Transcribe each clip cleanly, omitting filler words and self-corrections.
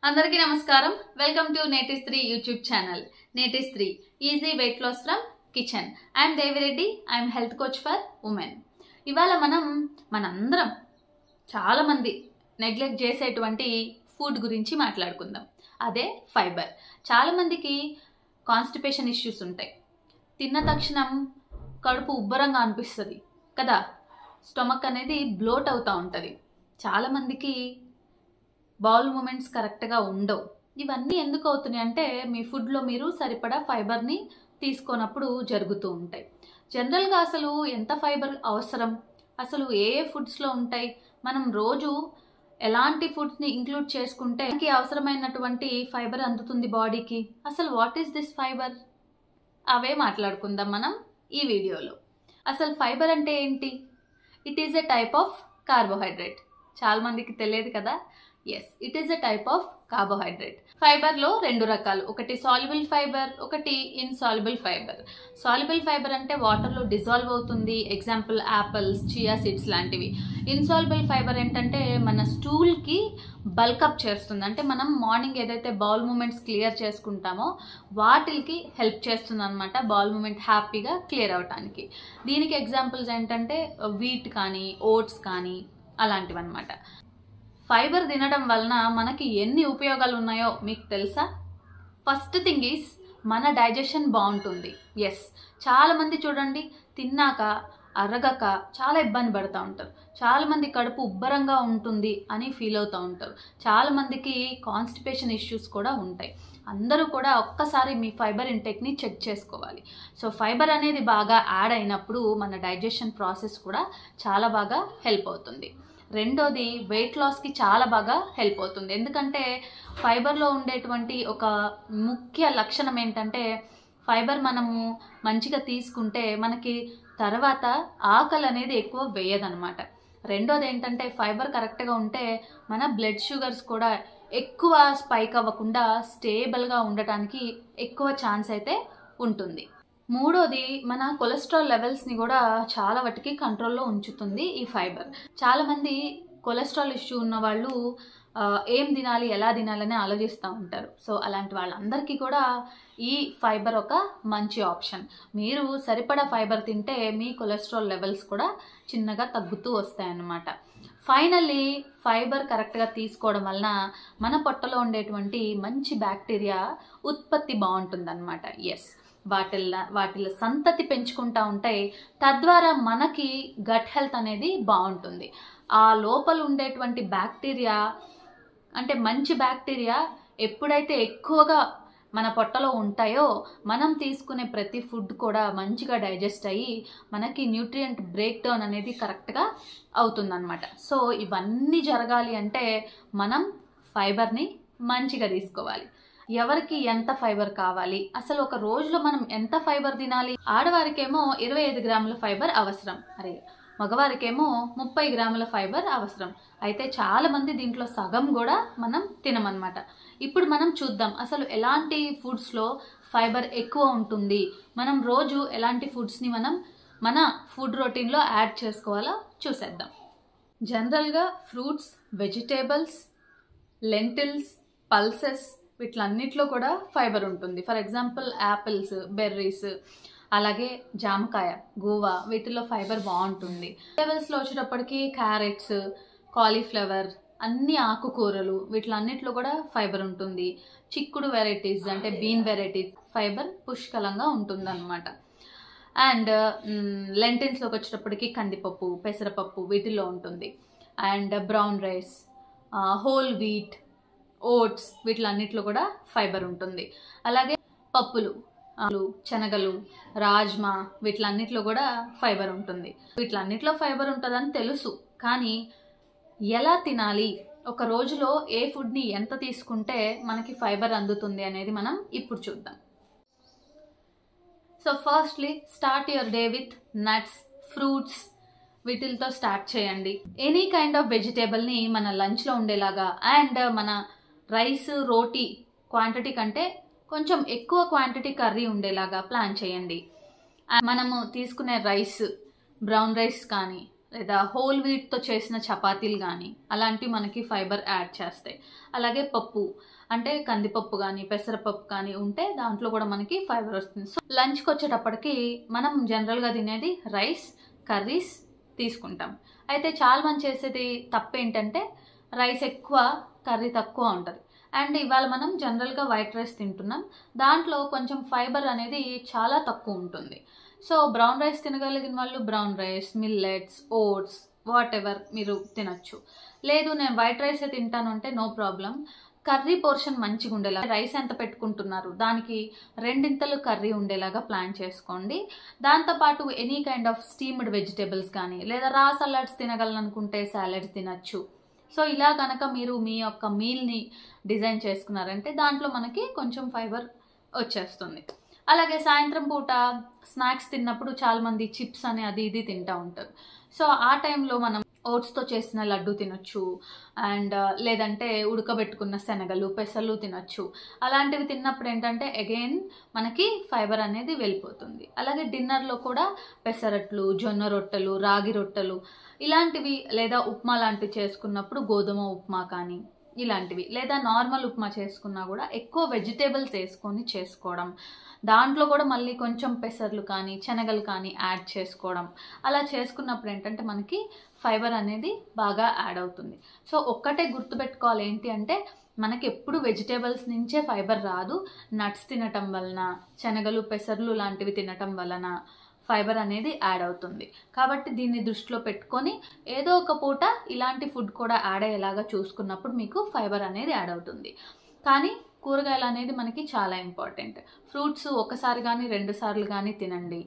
అందరికీ నమస్కారం. Welcome to Netis 3 YouTube channel. Netis 3 easy weight loss from kitchen. I'm Devireddy. I'm health coach for women. ఇవాళ మనందరం చాలా మంది నెగ్లెక్ట్ చేసేటువంటి ఫుడ్ గురించి మాట్లాడుకుందాం. అదే ఫైబర్. చాలా మందికి కాన్స్టిపేషన్ ఇష్యూస్ ఉంటాయి. తిన్న తక్షణం కడుపు ఉబ్బరంగా అనిపిస్తుంది కదా, స్టమక్ అనేది బ్లోట్ అవుతూ ఉంటుంది. చాలామందికి బౌల్ మూమెంట్స్ కరెక్ట్గా ఉండవు. ఇవన్నీ ఎందుకు అవుతున్నాయి అంటే మీ ఫుడ్లో మీరు సరిపడా ఫైబర్ని తీసుకోనప్పుడు జరుగుతూ ఉంటాయి. జనరల్గా అసలు ఎంత ఫైబర్ అవసరం, అసలు ఏ ఫుడ్స్లో ఉంటాయి, మనం రోజు ఎలాంటి ఫుడ్స్ని ఇంక్లూడ్ చేసుకుంటే మనకి అవసరమైనటువంటి ఫైబర్ అందుతుంది బాడీకి, అసలు వాట్ ఈస్ దిస్ ఫైబర్, అవే మాట్లాడుకుందాం మనం ఈ వీడియోలో. అసలు ఫైబర్ అంటే ఏంటి? It is a type of carbohydrate. చాలా మందికి తెలియదు కదా. Yes, it is a type of carbohydrate. ఫైబర్లో రెండు రకాలు, ఒకటి సాల్యుబుల్ ఫైబర్, ఒకటి ఇన్సాల్యుబుల్ ఫైబర్. సాల్యుబుల్ ఫైబర్ అంటే వాటర్లో డిజాల్వ్ అవుతుంది, ఎగ్జాంపుల్ యాపిల్స్, చియా సీడ్స్ లాంటివి. ఇన్సాల్యుబుల్ ఫైబర్ ఏంటంటే మన స్టూల్కి బల్కప్ చేస్తుంది, అంటే మనం మార్నింగ్ ఏదైతే బౌల్ మూమెంట్స్ క్లియర్ చేసుకుంటామో వాటికి హెల్ప్ చేస్తుంది అనమాట, బౌల్ మూమెంట్ హ్యాపీగా క్లియర్ అవడానికి. దీనికి ఎగ్జాంపుల్స్ ఏంటంటే వీట్ కానీ ఓట్స్ కానీ అలాంటివి అనమాట. ఫైబర్ తినడం వలన మనకి ఎన్ని ఉపయోగాలు ఉన్నాయో మీకు తెలుసా? ఫస్ట్ థింగ్ ఈజ్ మన డైజెషన్ బాగుంటుంది. ఎస్, చాలామంది చూడండి తిన్నాక అరగక చాలా ఇబ్బంది పడుతూ ఉంటారు. చాలామంది కడుపు ఉబ్బరంగా ఉంటుంది అని ఫీల్ అవుతూ ఉంటారు. చాలామందికి కాన్స్టిపేషన్ ఇష్యూస్ కూడా ఉంటాయి. అందరూ కూడా ఒక్కసారి మీ ఫైబర్ ఇంటేక్ని చెక్ చేసుకోవాలి. సో ఫైబర్ అనేది బాగా యాడ్ అయినప్పుడు మన డైజెషన్ ప్రాసెస్ కూడా చాలా బాగా హెల్ప్ అవుతుంది. రెండోది వెయిట్ లాస్కి చాలా బాగా హెల్ప్ అవుతుంది. ఎందుకంటే ఫైబర్లో ఉండేటువంటి ఒక ముఖ్య లక్షణం ఏంటంటే ఫైబర్ మనము మంచిగా తీసుకుంటే మనకి తర్వాత ఆకలి అనేది ఎక్కువ వేయదనమాట. రెండోది ఏంటంటే ఫైబర్ కరెక్ట్గా ఉంటే మన బ్లడ్ షుగర్స్ కూడా ఎక్కువ స్పైక్ అవ్వకుండా స్టేబుల్గా ఉండటానికి ఎక్కువ ఛాన్స్ అయితే ఉంటుంది. మూడోది మన కొలెస్ట్రాల్ లెవెల్స్ని కూడా చాలా వాటికి కంట్రోల్లో ఉంచుతుంది ఈ ఫైబర్. చాలామంది కొలెస్ట్రాల్ ఇష్యూ ఉన్న వాళ్ళు ఏం తినాలి, ఎలా తినాలని ఆలోచిస్తూ ఉంటారు. సో అలాంటి వాళ్ళందరికీ కూడా ఈ ఫైబర్ ఒక మంచి ఆప్షన్. మీరు సరిపడా ఫైబర్ తింటే మీ కొలెస్ట్రాల్ లెవెల్స్ కూడా చిన్నగా తగ్గుతూ వస్తాయన్నమాట. ఫైనల్లీ ఫైబర్ కరెక్ట్గా తీసుకోవడం వలన మన పొట్టలో ఉండేటువంటి మంచి బ్యాక్టీరియా ఉత్పత్తి బాగుంటుందన్నమాట. ఎస్, వాటిల సంతతి పెంచుకుంటూ ఉంటాయి. తద్వారా మనకి గట్ హెల్త్ అనేది బాగుంటుంది. ఆ లోపల ఉండేటువంటి బ్యాక్టీరియా అంటే మంచి బ్యాక్టీరియా ఎప్పుడైతే ఎక్కువగా మన పొట్టలో ఉంటాయో మనం తీసుకునే ప్రతి ఫుడ్ కూడా మంచిగా డైజెస్ట్ అయ్యి మనకి న్యూట్రియంట్ బ్రేక్ డౌన్ అనేది కరెక్ట్గా అవుతుందన్నమాట. సో ఇవన్నీ జరగాలి అంటే మనం ఫైబర్ని మంచిగా తీసుకోవాలి. ఎవరికి ఎంత ఫైబర్ కావాలి, అసలు ఒక రోజులో మనం ఎంత ఫైబర్ తినాలి? ఆడవారికేమో 25 గ్రాముల ఫైబర్ అవసరం, అరే మగవారికేమో 30 గ్రాముల ఫైబర్ అవసరం. అయితే చాలా మంది దీంట్లో సగం కూడా మనం తినమన్నమాట. ఇప్పుడు మనం చూద్దాం అసలు ఎలాంటి ఫుడ్స్లో ఫైబర్ ఎక్కువ ఉంటుంది, మనం రోజు ఎలాంటి ఫుడ్స్ని మనం మన ఫుడ్ రొటీన్లో యాడ్ చేసుకోవాలో చూసేద్దాం. జనరల్గా ఫ్రూట్స్, వెజిటేబుల్స్, లెంటిల్స్, పల్సెస్ వీటిలన్నిట్లో కూడా ఫైబర్ ఉంటుంది. ఫర్ ఎగ్జాంపుల్ యాపిల్స్, బెర్రీస్, అలాగే జామకాయ, గువా వీటిలో ఫైబర్ బాగుంటుంది. వెజిటేబుల్స్లో వచ్చేటప్పటికి క్యారెట్స్, కాలీఫ్లవర్, అన్ని ఆకుకూరలు వీటిలన్నిట్లో కూడా ఫైబర్ ఉంటుంది. చిక్కుడు వెరైటీస్ అంటే బీన్ వెరైటీస్ ఫైబర్ పుష్కలంగా ఉంటుందన్నమాట. అండ్ లెంటిల్స్లోకి వచ్చేటప్పటికి కందిపప్పు, పెసరపప్పు వీటిల్లో ఉంటుంది. And brown rice, whole wheat, oats వీటిలన్నిట్లో కూడా ఫైబర్ ఉంటుంది. అలాగే పప్పులు, శనగలు, రాజ్మా వీటిలన్నిట్లో కూడా ఫైబర్ ఉంటుంది. వీటిలన్నిట్లో ఫైబర్ ఉంటుందని తెలుసు, కానీ ఎలా తినాలి, ఒక రోజులో ఏ ఫుడ్ని ఎంత తీసుకుంటే మనకి ఫైబర్ అందుతుంది అనేది మనం ఇప్పుడు చూద్దాం. So firstly start your day with nuts, fruits వీటితో స్టార్ట్ చేయండి. ఎనీ కైండ్ ఆఫ్ వెజిటేబుల్ని మన లంచ్లో ఉండేలాగా, అండ్ మన రైస్, రోటీ క్వాంటిటీ కంటే కొంచెం ఎక్కువ క్వాంటిటీ కర్రీ ఉండేలాగా ప్లాన్ చేయండి. మనము తీసుకునే రైస్, బ్రౌన్ రైస్ కానీ లేదా హోల్ వీట్తో చేసిన చపాతీలు కానీ అలాంటివి మనకి ఫైబర్ యాడ్ చేస్తాయి. అలాగే పప్పు అంటే కందిపప్పు కానీ పెసరపప్పు కానీ ఉంటే దాంట్లో కూడా మనకి ఫైబర్ వస్తుంది. సో లంచ్కి వచ్చేటప్పటికి మనం జనరల్గా తినేది రైస్, కర్రీస్ తీసుకుంటాం. అయితే చాలా మంది చేసేది తప్పు ఏంటంటే రైస్ ఎక్కువ, కర్రీ తక్కువ ఉంటుంది. అండ్ ఇవాళ మనం జనరల్గా వైట్ రైస్ తింటున్నాం, దాంట్లో కొంచెం ఫైబర్ అనేది చాలా తక్కువ ఉంటుంది. సో బ్రౌన్ రైస్ తినగలిగిన వాళ్ళు brown rice, millets, oats, whatever మీరు తినచ్చు. లేదు నేను వైట్ రైసే తింటాను అంటే నో ప్రాబ్లం. కర్రీ పోర్షన్ మంచిగా ఉండేలా, రైస్ ఎంత పెట్టుకుంటున్నారు దానికి 2 కర్రీ ఉండేలాగా ప్లాన్ చేసుకోండి. దాంతోపాటు any kind of steamed vegetables కానీ లేదా రా సలాడ్స్ తినగలనుకుంటే సాలడ్స్ తినచ్చు. సో ఇలా కనుక మీరు మీ యొక్క మీల్ని డిజైన్ చేసుకున్నారంటే దాంట్లో మనకి కొంచెం ఫైబర్ వచ్చేస్తుంది. అలాగే సాయంత్రం పూట స్నాక్స్ తిన్నప్పుడు చాలామంది చిప్స్ అని అది ఇది తింటూ ఉంటారు. సో ఆ టైంలో మనం ఓట్స్తో చేసిన లడ్డు తినొచ్చు, అండ్ లేదంటే ఉడకబెట్టుకున్న శనగలు, పెసలు తినొచ్చు. అలాంటివి తిన్నప్పుడు ఏంటంటే అగైన్ మనకి ఫైబర్ అనేది వెళ్ళిపోతుంది. అలాగే డిన్నర్లో కూడా పెసరట్లు, జొన్న రొట్టెలు, రాగి రొట్టెలు ఇలాంటివి, లేదా ఉప్మా లాంటివి చేసుకున్నప్పుడు గోధుమ ఉప్మా కానీ ఇలాంటివి, లేదా నార్మల్ ఉప్మా చేసుకున్నా కూడా ఎక్కువ వెజిటేబుల్స్ వేసుకొని చేసుకోవడం, దాంట్లో కూడా మళ్ళీ కొంచెం పెసర్లు కానీ శనగలు కానీ యాడ్ చేసుకోవడం, అలా చేసుకున్నప్పుడు ఏంటంటే మనకి ఫైబర్ అనేది బాగా యాడ్ అవుతుంది. సో ఒక్కటే గుర్తుపెట్టుకోవాలి ఏంటి అంటే మనకి ఎప్పుడు వెజిటేబుల్స్ నుంచే ఫైబర్ రాదు, నట్స్ తినటం వలన, శనగలు పెసర్లు లాంటివి తినటం వలన ఫైబర్ అనేది యాడ్ అవుతుంది. కాబట్టి దీన్ని దృష్టిలో పెట్టుకొని ఏదో ఒక పూట ఇలాంటి ఫుడ్ కూడా యాడ్ అయ్యేలాగా చూసుకున్నప్పుడు మీకు ఫైబర్ అనేది యాడ్ అవుతుంది. కానీ కూరగాయలు అనేది మనకి చాలా ఇంపార్టెంట్. ఫ్రూట్స్ ఒకసారి కానీ 2 సార్లు కానీ తినండి.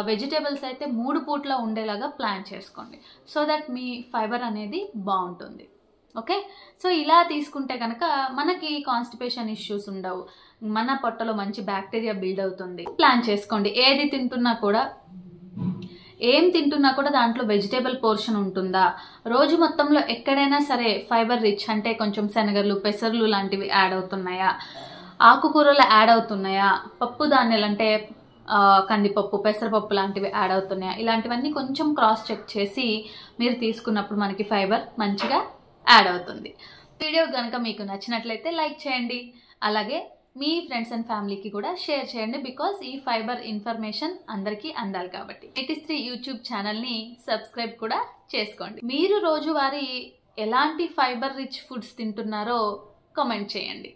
వెజిటేబుల్స్ అయితే 3 పూట్ల ఉండేలాగా ప్లాన్ చేసుకోండి. సో దట్ మీ ఫైబర్ అనేది బాగుంటుంది. ఓకే, సో ఇలా తీసుకుంటే కనుక మనకి కాన్స్టిపేషన్ ఇష్యూస్ ఉండవు, మన పొట్టలో మంచి బ్యాక్టీరియా బిల్డ్ అవుతుంది. ప్లాన్ చేసుకోండి. ఏం తింటున్నా కూడా దాంట్లో వెజిటేబుల్ పోర్షన్ ఉంటుందా, రోజు మొత్తంలో ఎక్కడైనా సరే ఫైబర్ రిచ్ అంటే కొంచెం శనగలు, పెసర్లు లాంటివి యాడ్ అవుతున్నాయా, ఆకుకూరలు యాడ్ అవుతున్నాయా, పప్పు ధాన్యాలు అంటే కందిపప్పు, పెసరపప్పు లాంటివి యాడ్ అవుతున్నాయా, ఇలాంటివన్నీ కొంచెం క్రాస్ చెక్ చేసి మీరు తీసుకున్నప్పుడు మనకి ఫైబర్ మంచిగా యాడ్ అవుతుంది. వీడియో కనుక మీకు నచ్చినట్లయితే లైక్ చేయండి. అలాగే మీ ఫ్రెండ్స్ అండ్ ఫ్యామిలీకి కూడా షేర్ చేయండి. బికాస్ ఈ ఫైబర్ ఇన్ఫర్మేషన్ అందరికీ అందాలి కాబట్టి. 83 యూట్యూబ్ ఛానల్ని సబ్స్క్రైబ్ కూడా చేసుకోండి. మీరు రోజువారీ ఎలాంటి ఫైబర్ రిచ్ ఫుడ్స్ తింటున్నారో కామెంట్ చేయండి.